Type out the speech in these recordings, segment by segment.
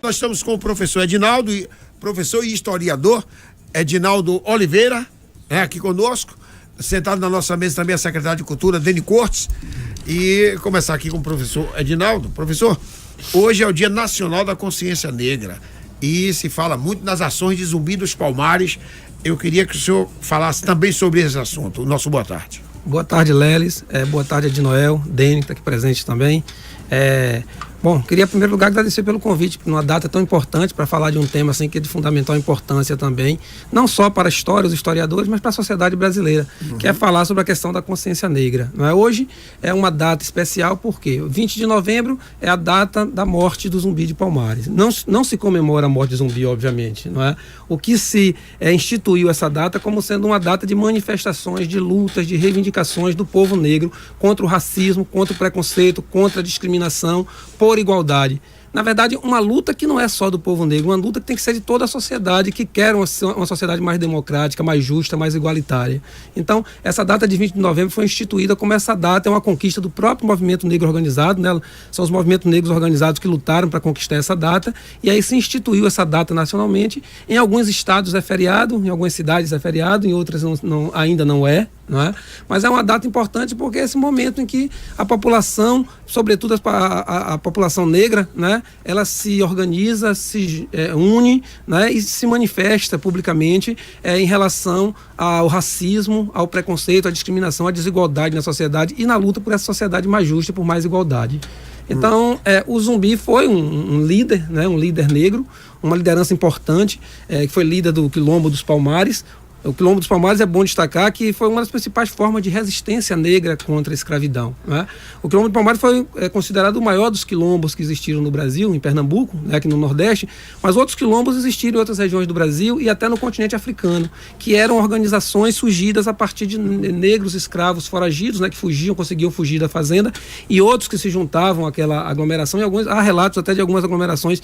Nós estamos com o professor Edinaldo, professor e historiador Edinaldo Oliveira, aqui conosco, sentado na nossa mesa também a secretária de Cultura, Deni Cortes, e começar aqui com o professor Edinaldo. Professor, hoje é o Dia Nacional da Consciência Negra e se fala muito nas ações de Zumbi dos Palmares. Eu queria que o senhor falasse também sobre esse assunto. Nosso boa tarde. Boa tarde, Lelis. Boa tarde, Edinoel, Deni, que está aqui presente também. Bom, queria em primeiro lugar agradecer pelo convite, numa data tão importante para falar de um tema assim que é de fundamental importância também, não só para a história, os historiadores, mas para a sociedade brasileira, que é falar sobre a questão da consciência negra. Não é? Hoje é uma data especial porque 20 de novembro é a data da morte do Zumbi de Palmares. Não se comemora a morte de Zumbi, obviamente. Não é? O que se instituiu essa data como sendo uma data de manifestações, de lutas, de reivindicações do povo negro contra o racismo, contra o preconceito, contra a discriminação, por igualdade. Na verdade, uma luta que não é só do povo negro, uma luta que tem que ser de toda a sociedade, que quer uma sociedade mais democrática, mais justa, mais igualitária. Então, essa data de 20 de novembro foi instituída como essa data, é uma conquista do próprio movimento negro organizado, né? São os movimentos negros organizados que lutaram para conquistar essa data, e aí se instituiu essa data nacionalmente. Em alguns estados é feriado, em algumas cidades é feriado, em outras ainda não é. Não é? Mas é uma data importante porque é esse momento em que a população, sobretudo a população negra, né, ela se organiza, se une, né, e se manifesta publicamente em relação ao racismo, ao preconceito, à discriminação, à desigualdade na sociedade e na luta por essa sociedade mais justa e por mais igualdade. Então, o Zumbi foi um líder, né, um líder negro, uma liderança importante, que foi líder do Quilombo dos Palmares. O Quilombo dos Palmares é bom destacar que foi uma das principais formas de resistência negra contra a escravidão. Né? O Quilombo dos Palmares foi considerado o maior dos quilombos que existiram no Brasil, em Pernambuco, né, aqui no Nordeste, mas outros quilombos existiram em outras regiões do Brasil e até no continente africano, que eram organizações surgidas a partir de negros escravos foragidos, né, que conseguiam fugir da fazenda, e outros que se juntavam àquela aglomeração, e há relatos até de algumas aglomerações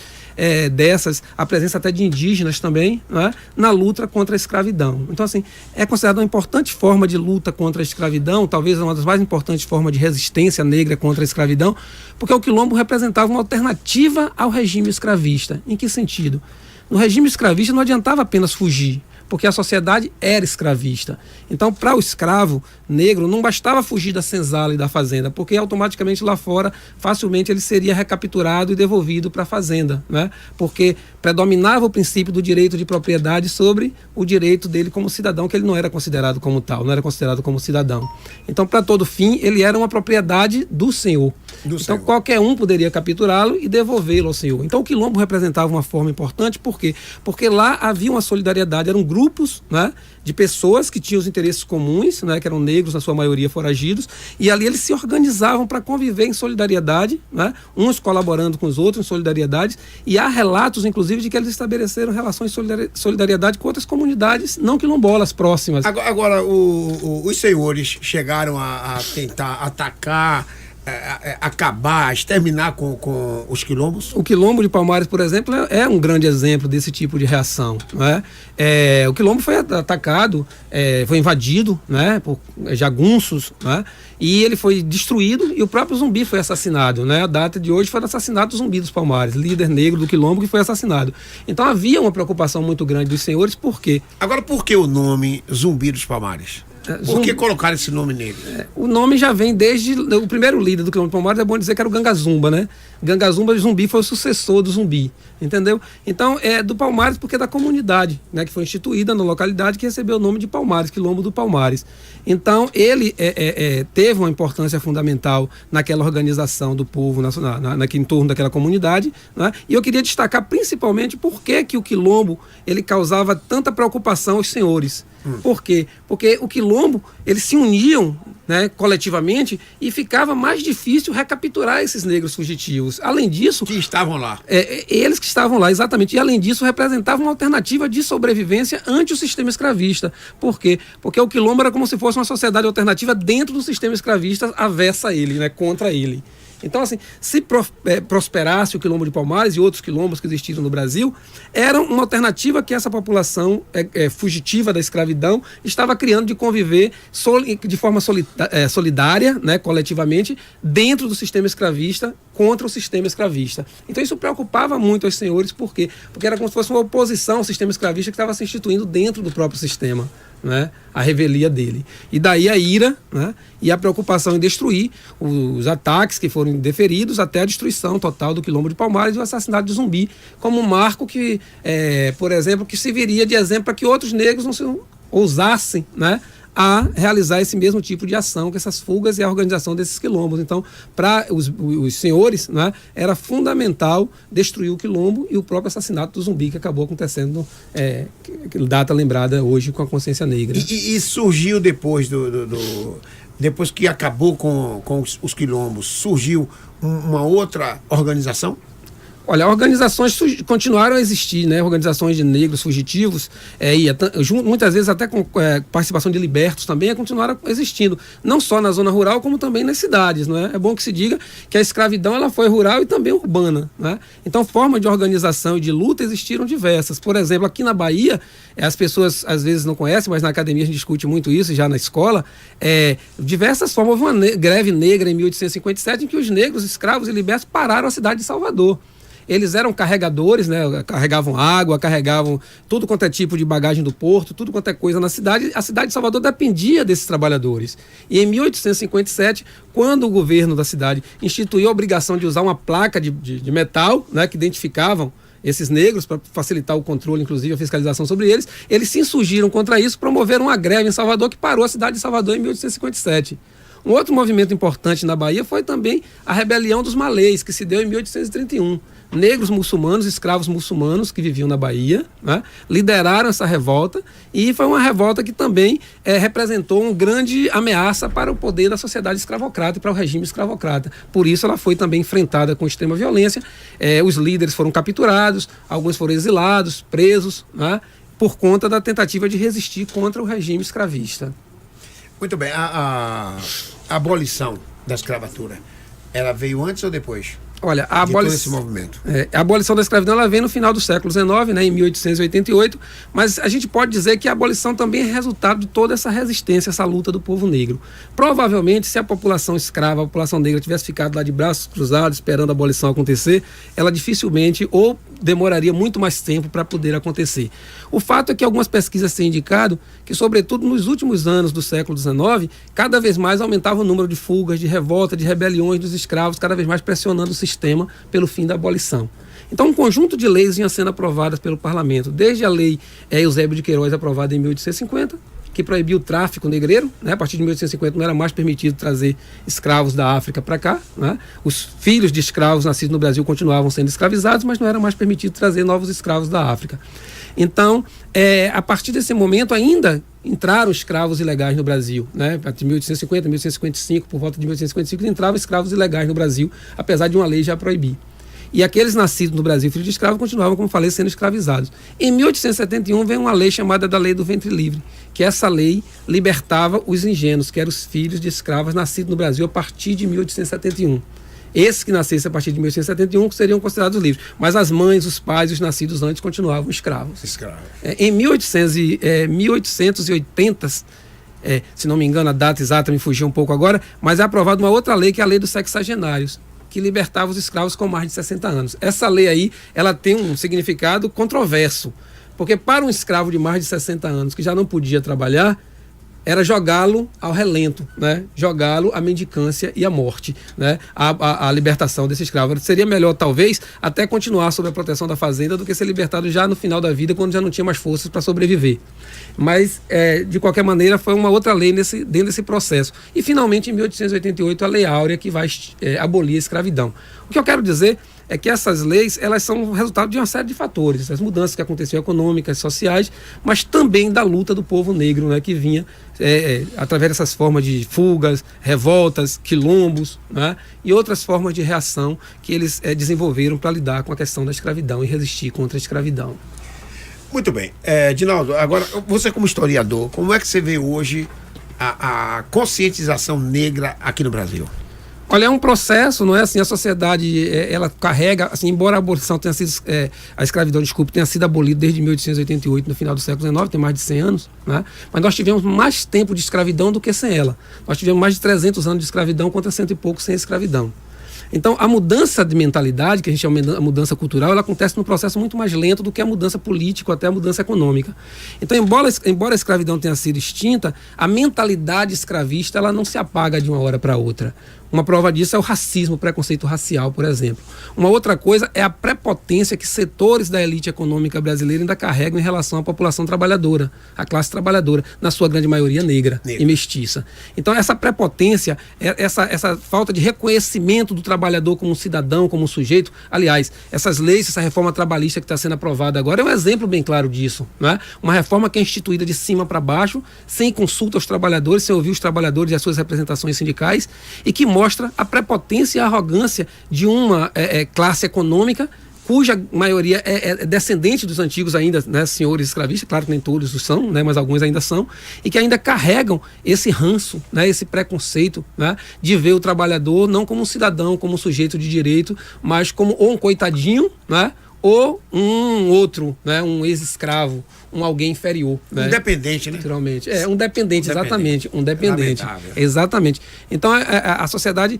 dessas, a presença até de indígenas também, né, na luta contra a escravidão. Então, assim, é considerada uma importante forma de luta contra a escravidão, talvez uma das mais importantes formas de resistência negra contra a escravidão, porque o quilombo representava uma alternativa ao regime escravista. Em que sentido? No regime escravista não adiantava apenas fugir, porque a sociedade era escravista. Então, para o escravo negro, não bastava fugir da senzala e da fazenda, porque automaticamente lá fora, facilmente ele seria recapturado e devolvido para a fazenda, né? Porque predominava o princípio do direito de propriedade sobre o direito dele como cidadão, que ele não era considerado como tal, não era considerado como cidadão. Então, para todo fim, ele era uma propriedade do senhor. Então, qualquer um poderia capturá-lo e devolvê-lo ao senhor. Então, o quilombo representava uma forma importante, por quê? Porque lá havia uma solidariedade, eram grupos, né, de pessoas que tinham os interesses comuns, né, que eram negros, na sua maioria foragidos, e ali eles se organizavam para conviver em solidariedade, né, uns colaborando com os outros em solidariedade, e há relatos, inclusive, de que eles estabeleceram relações de solidariedade com outras comunidades não quilombolas próximas. Agora os senhores chegaram a tentar atacar, acabar, exterminar com os quilombos? O Quilombo de Palmares, por exemplo, é um grande exemplo desse tipo de reação. Não é? O Quilombo foi atacado, foi invadido, né, por jagunços, né, e ele foi destruído e o próprio Zumbi foi assassinado. Né? A data de hoje foi o assassinato do Zumbi dos Palmares, líder negro do Quilombo que foi assassinado. Então havia uma preocupação muito grande dos senhores, por quê? Agora, por que o nome Zumbi dos Palmares? Por que colocaram esse nome nele? O nome já vem desde o primeiro líder do Quilombo de Palmares, é bom dizer que era o Gangazumba, né? Gangazumba de Zumbi foi o sucessor do Zumbi, entendeu? Então é do Palmares porque é da comunidade, né, que foi instituída na localidade que recebeu o nome de Palmares, Quilombo do Palmares. Então ele teve uma importância fundamental naquela organização do povo em torno daquela comunidade, né? E eu queria destacar principalmente por que o Quilombo ele causava tanta preocupação aos senhores. Por quê? Porque o Quilombo, eles se uniam, né, coletivamente, e ficava mais difícil recapturar esses negros fugitivos. Além disso... Que estavam lá. Eles que estavam lá, exatamente. E além disso, representavam uma alternativa de sobrevivência ante o sistema escravista. Por quê? Porque o Quilombo era como se fosse uma sociedade alternativa dentro do sistema escravista, avessa a ele, né, contra ele. Então, assim, se prosperasse o quilombo de Palmares e outros quilombos que existiram no Brasil, era uma alternativa que essa população fugitiva da escravidão estava criando de conviver de forma solidária, né, coletivamente, dentro do sistema escravista, contra o sistema escravista. Então isso preocupava muito os senhores, por quê? Porque era como se fosse uma oposição ao sistema escravista que estava se instituindo dentro do próprio sistema, né? A revelia dele. E daí a ira, né? E a preocupação em destruir os ataques que foram deferidos até a destruição total do quilombo de Palmares e o assassinato de Zumbi, como um marco que, por exemplo, que serviria de exemplo para que outros negros não se ousassem, né, a realizar esse mesmo tipo de ação, que essas fugas e a organização desses quilombos. Então, para os senhores, né, era fundamental destruir o quilombo e o próprio assassinato do Zumbi, que acabou acontecendo, data lembrada hoje com a consciência negra. E surgiu depois depois que acabou com os quilombos, surgiu uma outra organização? Olha, organizações continuaram a existir, né? Organizações de negros fugitivos, muitas vezes até com participação de libertos também, continuaram existindo, não só na zona rural, como também nas cidades, não é? É bom que se diga que a escravidão ela foi rural e também urbana, né? Então, formas de organização e de luta existiram diversas. Por exemplo, aqui na Bahia, as pessoas às vezes não conhecem, mas na academia a gente discute muito isso, já na escola, diversas formas. Houve uma greve negra em 1857, em que os negros, escravos e libertos pararam a cidade de Salvador. Eles eram carregadores, né? Carregavam água, carregavam tudo quanto é tipo de bagagem do porto, tudo quanto é coisa na cidade. A cidade de Salvador dependia desses trabalhadores. E em 1857, quando o governo da cidade instituiu a obrigação de usar uma placa de metal, né, que identificavam esses negros, para facilitar o controle, inclusive a fiscalização sobre eles, eles se insurgiram contra isso, promoveram uma greve em Salvador que parou a cidade de Salvador em 1857. Um outro movimento importante na Bahia foi também a rebelião dos malês, que se deu em 1831. Negros muçulmanos, escravos muçulmanos que viviam na Bahia, né, lideraram essa revolta, e foi uma revolta que também representou uma grande ameaça para o poder da sociedade escravocrata e para o regime escravocrata. Por isso ela foi também enfrentada com extrema violência. Os líderes foram capturados, alguns foram exilados, presos, né, por conta da tentativa de resistir contra o regime escravista. Muito bem. A abolição da escravatura, ela veio antes ou depois? Olha, a abolição da escravidão ela vem no final do século XIX, né, em 1888, mas a gente pode dizer que a abolição também é resultado de toda essa resistência, essa luta do povo negro. Provavelmente, se a população escrava, a população negra tivesse ficado lá de braços cruzados esperando a abolição acontecer, ela dificilmente ou demoraria muito mais tempo para poder acontecer. O fato é que algumas pesquisas têm indicado que, sobretudo nos últimos anos do século XIX, cada vez mais aumentava o número de fugas, de revolta, de rebeliões dos escravos, cada vez mais pressionando o sistema pelo fim da abolição. Então, um conjunto de leis vinha sendo aprovadas pelo parlamento, desde a lei Eusébio de Queiroz, aprovada em 1850, que proibiu o tráfico negreiro, né? A partir de 1850 não era mais permitido trazer escravos da África para cá, né? Os filhos de escravos nascidos no Brasil continuavam sendo escravizados, mas não era mais permitido trazer novos escravos da África. Então, a partir desse momento ainda entraram escravos ilegais no Brasil, né? De 1850, 1855, por volta de 1855, entravam escravos ilegais no Brasil, apesar de uma lei já proibir. E aqueles nascidos no Brasil, filhos de escravos, continuavam, como falei, sendo escravizados. Em 1871 veio uma lei chamada da Lei do Ventre Livre, que essa lei libertava os ingênuos, que eram os filhos de escravos nascidos no Brasil a partir de 1871. Esses que nascessem a partir de 1871 seriam considerados livres, mas as mães, os pais e os nascidos antes continuavam escravos. Em 1880, se não me engano, a data exata me fugiu um pouco agora, mas é aprovada uma outra lei, que é a Lei dos Sexagenários, que libertava os escravos com mais de 60 anos. Essa lei aí, ela tem um significado controverso, porque para um escravo de mais de 60 anos, que já não podia trabalhar, era jogá-lo ao relento, né? Jogá-lo à mendicância e à morte, né? A libertação desse escravo. Seria melhor, talvez, até continuar sob a proteção da fazenda do que ser libertado já no final da vida, quando já não tinha mais forças para sobreviver. Mas, de qualquer maneira, foi uma outra lei dentro desse processo. E, finalmente, em 1888, a Lei Áurea, que vai abolir a escravidão. O que eu quero dizer é que essas leis, elas são resultado de uma série de fatores, as mudanças que aconteciam econômicas, sociais, mas também da luta do povo negro, né, que vinha através dessas formas de fugas, revoltas, quilombos, né, e outras formas de reação que eles desenvolveram para lidar com a questão da escravidão e resistir contra a escravidão. Muito bem. Dinaldo, agora, você como historiador, como é que você vê hoje a conscientização negra aqui no Brasil? Olha, é um processo, não é assim, a sociedade, ela carrega, assim, embora a abolição tenha sido, a escravidão, desculpe, tenha sido abolida desde 1888, no final do século XIX, tem mais de 100 anos, né? Mas nós tivemos mais tempo de escravidão do que sem ela. Nós tivemos mais de 300 anos de escravidão contra 100 e pouco sem escravidão. Então, a mudança de mentalidade, que a gente chama de mudança cultural, ela acontece num processo muito mais lento do que a mudança política ou até a mudança econômica. Então, embora a escravidão tenha sido extinta, a mentalidade escravista ela não se apaga de uma hora para outra. Uma prova disso é o racismo, o preconceito racial, por exemplo. Uma outra coisa é a prepotência que setores da elite econômica brasileira ainda carregam em relação à população trabalhadora, à classe trabalhadora, na sua grande maioria negra e mestiça. Então, essa prepotência, essa falta de reconhecimento do trabalhador como um cidadão, como um sujeito, aliás, essas leis, essa reforma trabalhista que está sendo aprovada agora é um exemplo bem claro disso, não é? Uma reforma que é instituída de cima para baixo, sem consulta aos trabalhadores, sem ouvir os trabalhadores e as suas representações sindicais, e que mostra a prepotência e a arrogância de uma classe econômica cuja maioria é descendente dos antigos ainda, né, senhores escravistas, claro que nem todos são, né, mas alguns ainda são, e que ainda carregam esse ranço, né, esse preconceito, né, de ver o trabalhador não como um cidadão, como um sujeito de direito, mas como ou um coitadinho, né, ou um outro, né, um ex-escravo, um alguém inferior. Um dependente, né? Naturalmente. Um dependente, exatamente. Um dependente. Lamentável. Exatamente. Então, a sociedade,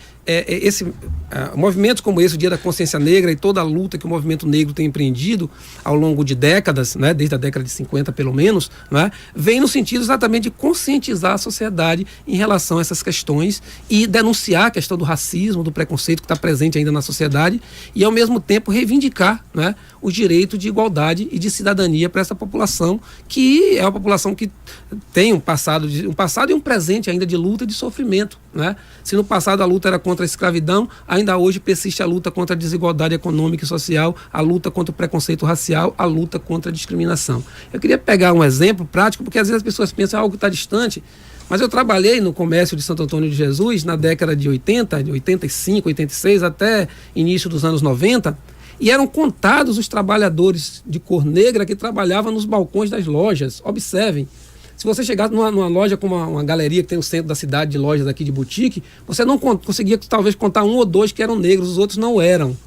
movimentos como esse, o Dia da Consciência Negra e toda a luta que o movimento negro tem empreendido ao longo de décadas, né, desde a década de 50 pelo menos, né, vem no sentido exatamente de conscientizar a sociedade em relação a essas questões e denunciar a questão do racismo, do preconceito que está presente ainda na sociedade e, ao mesmo tempo, reivindicar, né, o direito de igualdade e de cidadania para essa população, que é uma população que tem um passado e um presente ainda de luta e de sofrimento, né? Se no passado a luta era contra a escravidão, ainda hoje persiste a luta contra a desigualdade econômica e social, a luta contra o preconceito racial, a luta contra a discriminação. Eu queria pegar um exemplo prático, porque às vezes as pessoas pensam algo que está distante, mas eu trabalhei no comércio de Santo Antônio de Jesus na década de 80, de 85, 86 até início dos anos 90, e eram contados os trabalhadores de cor negra que trabalhavam nos balcões das lojas. Observem, se você chegasse numa loja como uma galeria que tem no centro da cidade de lojas aqui de boutique, você não conseguia talvez contar um ou dois que eram negros, os outros não eram.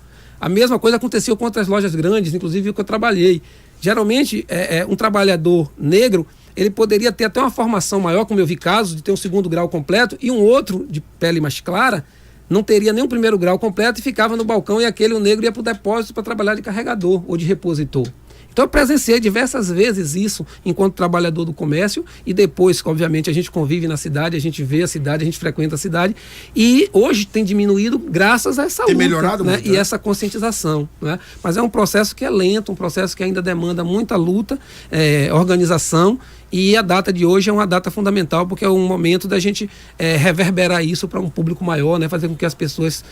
A mesma coisa aconteceu com outras lojas grandes, inclusive que eu trabalhei. Geralmente, um trabalhador negro, ele poderia ter até uma formação maior, como eu vi casos, de ter um 2º grau completo, e um outro de pele mais clara não teria nem um 1º grau completo e ficava no balcão, e o negro ia para o depósito para trabalhar de carregador ou de repositor. Então eu presenciei diversas vezes isso enquanto trabalhador do comércio, e depois, obviamente, a gente convive na cidade, a gente vê a cidade, a gente frequenta a cidade, e hoje tem diminuído graças a essa luta, melhorado, né, muito, e essa conscientização, né? Mas é um processo que é lento, um processo que ainda demanda muita luta, organização, e a data de hoje é uma data fundamental, porque é um momento da gente reverberar isso para um público maior, né? Fazer com que as pessoas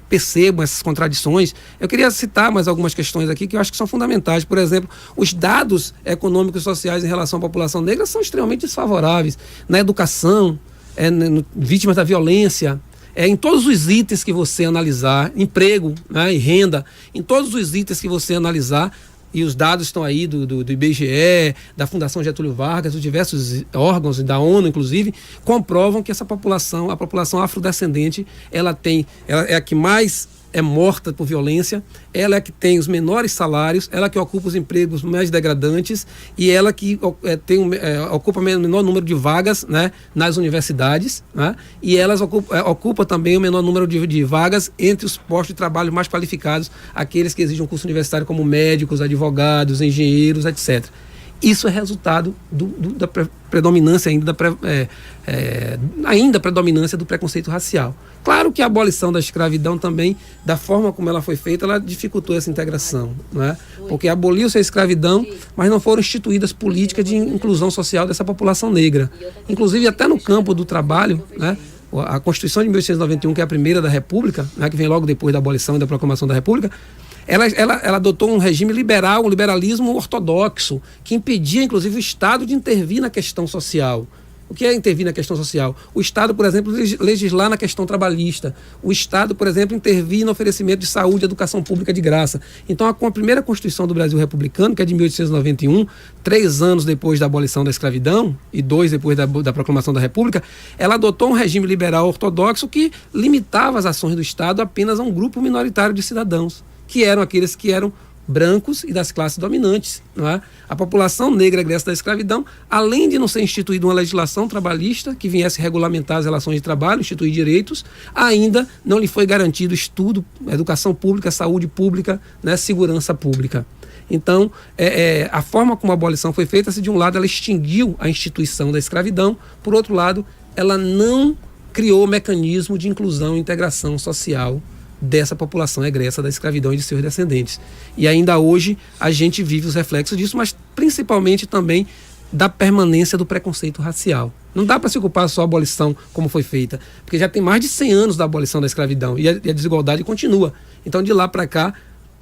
percebam essas contradições. Eu queria citar mais algumas questões aqui que eu acho que são fundamentais. Por exemplo, os dados econômicos e sociais em relação à população negra são extremamente desfavoráveis. Na educação, vítimas da violência, em todos os itens que você analisar, emprego, né, e renda, em todos os itens que você analisar, e os dados estão aí do IBGE, da Fundação Getúlio Vargas, dos diversos órgãos, da ONU inclusive, comprovam que essa população, a população afrodescendente, ela é a que mais é morta por violência, ela é que tem os menores salários, ela que ocupa os empregos mais degradantes e ela que ocupa o menor número de vagas, né, nas universidades, né, e elas ocupa também o menor número de vagas entre os postos de trabalho mais qualificados, aqueles que exigem um curso universitário como médicos, advogados, engenheiros, etc. Isso é resultado da predominância ainda predominância do preconceito racial. Claro que a abolição da escravidão também, da forma como ela foi feita, ela dificultou essa integração, né? Porque aboliu-se a escravidão, mas não foram instituídas políticas de inclusão social dessa população negra. Inclusive até no campo do trabalho, né? A Constituição de 1891, que é a primeira da República, né? Que vem logo depois da abolição e da proclamação da República, ela adotou um regime liberal, um liberalismo ortodoxo, que impedia, inclusive, o Estado de intervir na questão social. O que é intervir na questão social? O Estado, por exemplo, legislar na questão trabalhista. O Estado, por exemplo, intervir no oferecimento de saúde e educação pública de graça. Então, com a primeira Constituição do Brasil republicano, que é de 1891, 3 anos depois da abolição da escravidão e 2 depois da proclamação da República, ela adotou um regime liberal ortodoxo que limitava as ações do Estado apenas a um grupo minoritário de cidadãos, que eram aqueles que eram brancos e das classes dominantes. Não é? A população negra egressa da escravidão, além de não ser instituída uma legislação trabalhista que viesse regulamentar as relações de trabalho, instituir direitos, ainda não lhe foi garantido estudo, educação pública, saúde pública, né, segurança pública. Então, a forma como a abolição foi feita, se de um lado ela extinguiu a instituição da escravidão, por outro lado, ela não criou mecanismo de inclusão e integração social dessa população egressa da escravidão e de seus descendentes. E ainda hoje a gente vive os reflexos disso, mas principalmente também da permanência do preconceito racial. Não dá para se ocupar só a abolição como foi feita, porque já tem mais de 100 anos da abolição da escravidão e a desigualdade continua. Então, de lá para cá,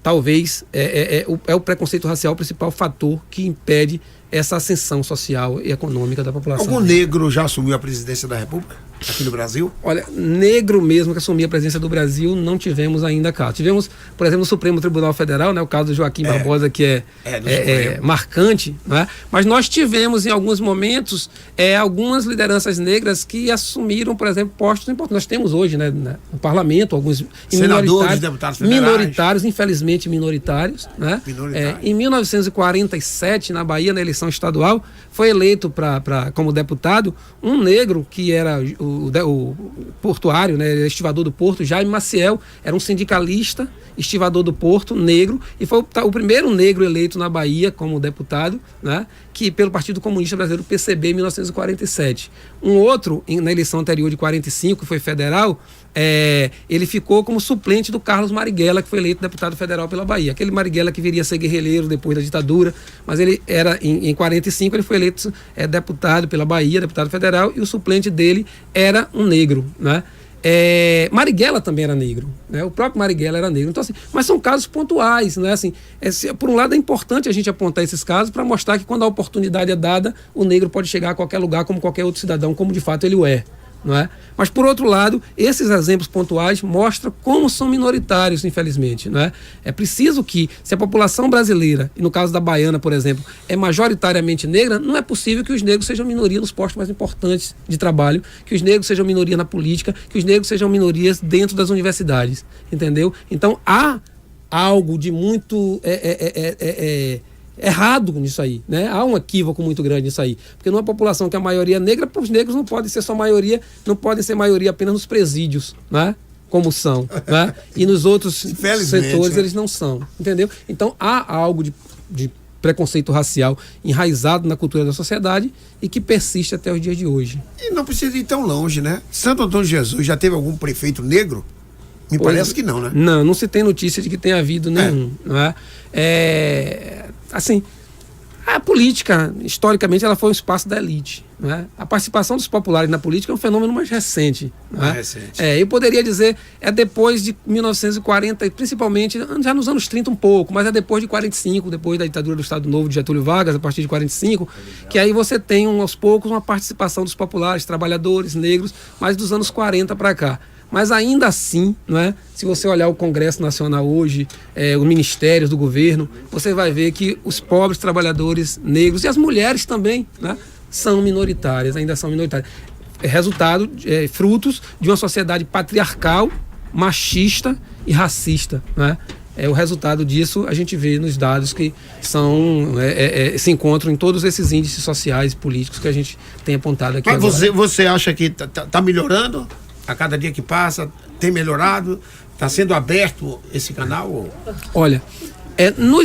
talvez o preconceito racial o principal fator que impede essa ascensão social e econômica da população. Algum negro já assumiu a presidência da República aqui no Brasil? Olha, negro mesmo que assumia a presidência do Brasil, não tivemos ainda caso. Tivemos, por exemplo, no Supremo Tribunal Federal, né, o caso do Joaquim Barbosa, que é marcante, né? Mas nós tivemos em alguns momentos algumas lideranças negras que assumiram, por exemplo, postos importantes. Nós temos hoje, né, no parlamento, alguns senadores, deputados federais. Minoritários, infelizmente minoritários, né? Em 1947, na Bahia, na eleição estadual, foi eleito como deputado um negro que era o portuário, né, estivador do Porto, Jaime Maciel, era um sindicalista, estivador do Porto, negro, e foi o primeiro negro eleito na Bahia como deputado, né, que pelo Partido Comunista Brasileiro, PCB, em 1947. Um outro, na eleição anterior de 45, que foi federal, ele ficou como suplente do Carlos Marighella, que foi eleito deputado federal pela Bahia. Aquele Marighella que viria a ser guerrilheiro depois da ditadura, mas ele era, em 45, ele foi eleito deputado pela Bahia, deputado federal, e o suplente dele era um negro, né? Marighella também era negro, né? O próprio Marighella era negro. Então, assim, mas são casos pontuais, né? Assim, por um lado é importante a gente apontar esses casos para mostrar que quando a oportunidade é dada, o negro pode chegar a qualquer lugar como qualquer outro cidadão, como de fato ele o é. Não é? Mas, por outro lado, esses exemplos pontuais mostram como são minoritários, infelizmente. Não é? É preciso que, se a população brasileira, e no caso da baiana, por exemplo, é majoritariamente negra, não é possível que os negros sejam minoria nos postos mais importantes de trabalho, que os negros sejam minoria na política, que os negros sejam minorias dentro das universidades. Entendeu? Então, há algo de muito errado nisso aí, né? Há um equívoco muito grande nisso aí, porque numa população que a maioria é negra, os negros não podem ser só maioria, não podem ser maioria apenas nos presídios, né? Como são, né? E nos outros setores eles não são, entendeu? Então há algo de preconceito racial enraizado na cultura da sociedade e que persiste até os dias de hoje. E não precisa ir tão longe, né? Santo Antônio de Jesus já teve algum prefeito negro? Me parece que não, né? Não se tem notícia de que tenha havido nenhum, não é? Assim, a política, historicamente, ela foi um espaço da elite. Né? A participação dos populares na política é um fenômeno mais recente. Né? Eu poderia dizer, depois de 1940, principalmente, já nos anos 30 um pouco, mas é depois de 45, depois da ditadura do Estado Novo de Getúlio Vargas, a partir de 45, que aí você tem, aos poucos, uma participação dos populares, trabalhadores, negros, mais dos anos 40 para cá. Mas ainda assim, não é? Se você olhar o Congresso Nacional hoje, os ministérios do governo, você vai ver que os pobres trabalhadores negros e as mulheres também, né, são minoritárias, ainda são minoritárias. Resultado, frutos de uma sociedade patriarcal, machista e racista. Né? O resultado disso a gente vê nos dados que se encontram em todos esses índices sociais e políticos que a gente tem apontado aqui. Mas você acha que está melhorando? A cada dia que passa, tem melhorado? Está sendo aberto esse canal? Olha,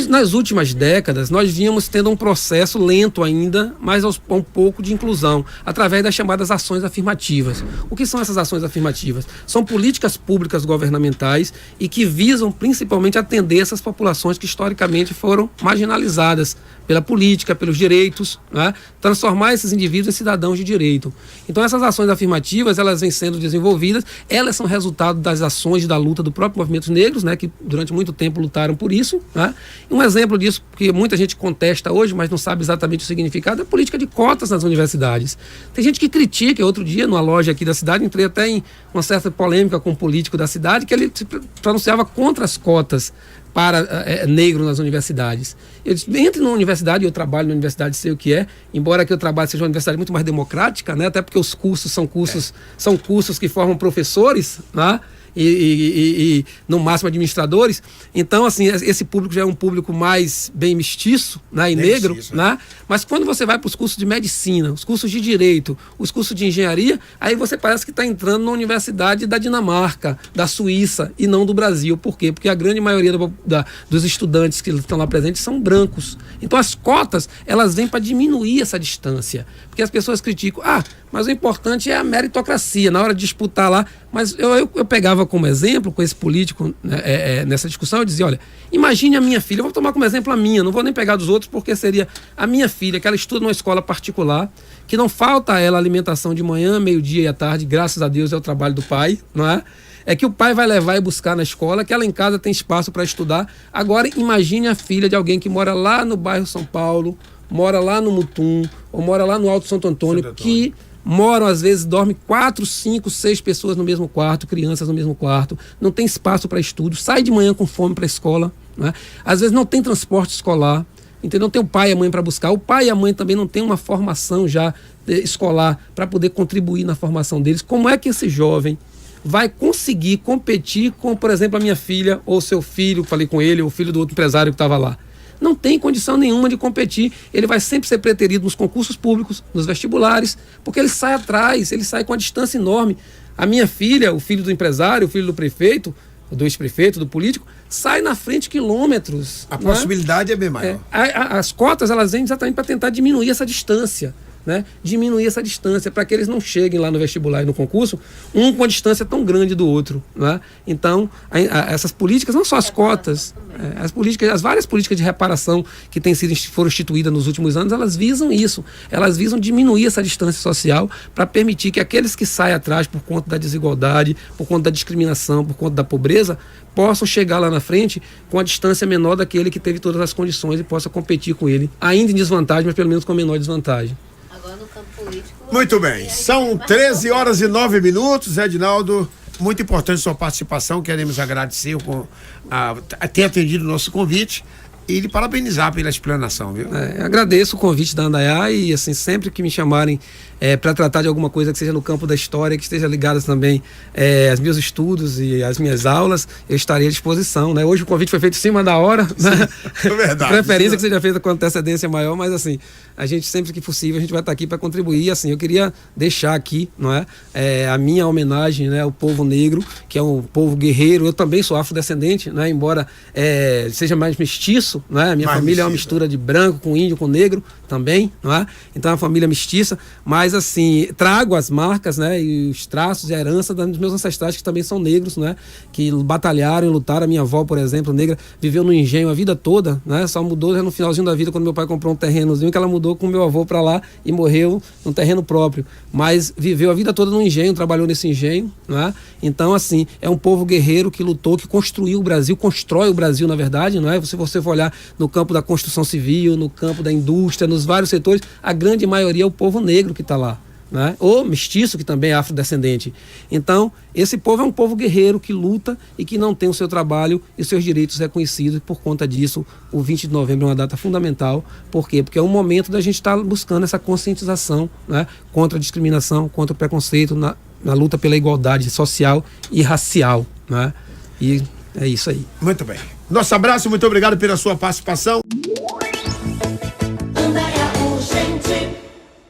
nas últimas décadas, nós vínhamos tendo um processo lento ainda, mas um pouco de inclusão, através das chamadas ações afirmativas. O que são essas ações afirmativas? São políticas públicas governamentais e que visam principalmente atender essas populações que historicamente foram marginalizadas pela política, pelos direitos, né? Transformar esses indivíduos em cidadãos de direito. Então essas ações afirmativas, elas vêm sendo desenvolvidas, elas são resultado das ações da luta do próprio movimento negros, né? Que durante muito tempo lutaram por isso, né? Né? Um exemplo disso, que muita gente contesta hoje, mas não sabe exatamente o significado, é a política de cotas nas universidades. Tem gente que critica. Outro dia, numa loja aqui da cidade, entrei até em uma certa polêmica com um político da cidade, que ele se pronunciava contra as cotas para negro nas universidades. Eu disse, entre numa universidade, eu trabalho na universidade, sei o que é, embora que eu trabalhe seja uma universidade muito mais democrática, né? Até porque os cursos são cursos que formam professores, né? E no máximo administradores. Então, assim, esse público já é um público mais bem mestiço, né, e bem negro, mestiço, né? Mas quando você vai para os cursos de medicina, os cursos de direito, os cursos de engenharia, aí você parece que está entrando na universidade da Dinamarca, da Suíça e não do Brasil. Por quê? Porque a grande maioria dos estudantes que estão lá presentes são brancos. Então as cotas, elas vêm para diminuir essa distância. Porque as pessoas criticam, mas o importante é a meritocracia, na hora de disputar lá. Mas eu pegava como exemplo, com esse político, nessa discussão, eu dizia, olha, imagine a minha filha, eu vou tomar como exemplo a minha, não vou nem pegar dos outros, porque seria a minha filha, que ela estuda numa escola particular, que não falta a ela alimentação de manhã, meio-dia e à tarde, graças a Deus é o trabalho do pai, não é? É que o pai vai levar e buscar na escola, que ela em casa tem espaço para estudar. Agora imagine a filha de alguém que mora lá no bairro São Paulo, mora lá no Mutum, ou mora lá no Alto Santo Antônio, que moram, às vezes, dormem 4, 5, 6 pessoas no mesmo quarto, crianças no mesmo quarto, não tem espaço para estudo, sai de manhã com fome para a escola, né? Às vezes não tem transporte escolar, entendeu? Não tem o pai e a mãe para buscar, o pai e a mãe também não tem uma formação já escolar para poder contribuir na formação deles. Como é que esse jovem vai conseguir competir com, por exemplo, a minha filha ou seu filho, falei com ele, ou o filho do outro empresário que estava lá? Não tem condição nenhuma de competir. Ele vai sempre ser preterido nos concursos públicos, nos vestibulares, porque ele sai atrás, ele sai com uma distância enorme. A minha filha, o filho do empresário, o filho do prefeito, do ex-prefeito, do político, sai na frente quilômetros. A possibilidade é bem maior. As cotas, elas vêm exatamente para tentar diminuir essa distância. Né? Diminuir essa distância para que eles não cheguem lá no vestibular e no concurso um com a distância tão grande do outro, né? Então essas políticas, não só as cotas, as várias políticas de reparação que foram instituídas nos últimos anos, elas visam isso, elas visam diminuir essa distância social para permitir que aqueles que saem atrás por conta da desigualdade, por conta da discriminação, por conta da pobreza, possam chegar lá na frente com a distância menor daquele que teve todas as condições e possa competir com ele, ainda em desvantagem, mas pelo menos com menor desvantagem. Muito bem, são 13 horas e 9 minutos, Edinaldo, muito importante sua participação, queremos agradecer por ter atendido o nosso convite e lhe parabenizar pela explanação, viu? Agradeço o convite da Indaiá e, assim, sempre que me chamarem para tratar de alguma coisa que seja no campo da história, que esteja ligada também aos meus estudos e às minhas aulas, eu estarei à disposição, né? Hoje o convite foi feito em cima da hora, né? É verdade. Preferência que seja feita com antecedência maior, mas, assim, a gente sempre que possível a gente vai estar aqui para contribuir. Assim, eu queria deixar aqui, não é, a minha homenagem, né, ao povo negro, que é um povo guerreiro. Eu também sou afrodescendente, né, embora seja mais mestiço, né? Minha família é uma mistura de branco com índio com negro também, não é? Então é uma família mestiça, mas assim, trago as marcas, né, e os traços e a herança dos meus ancestrais que também são negros, né, que batalharam e lutaram. A minha avó, por exemplo, negra, viveu no engenho a vida toda, né, só mudou no finalzinho da vida quando meu pai comprou um terrenozinho, que ela mudou com meu avô para lá e morreu num terreno próprio, mas viveu a vida toda no engenho, trabalhou nesse engenho, né? Então, assim, é um povo guerreiro que lutou, que construiu o Brasil, constrói o Brasil, na verdade, não é? Se você for olhar no campo da construção civil, no campo da indústria, nos vários setores, a grande maioria é o povo negro que está lá, né? Ou mestiço, que também é afrodescendente. Então, esse povo é um povo guerreiro que luta e que não tem o seu trabalho e seus direitos reconhecidos. Por conta disso, o 20 de novembro é uma data fundamental. Por quê? Porque é um momento da gente estar buscando essa conscientização, né, contra a discriminação, contra o preconceito, na luta pela igualdade social e racial, né? E é isso aí. Muito bem. Nosso abraço, muito obrigado pela sua participação.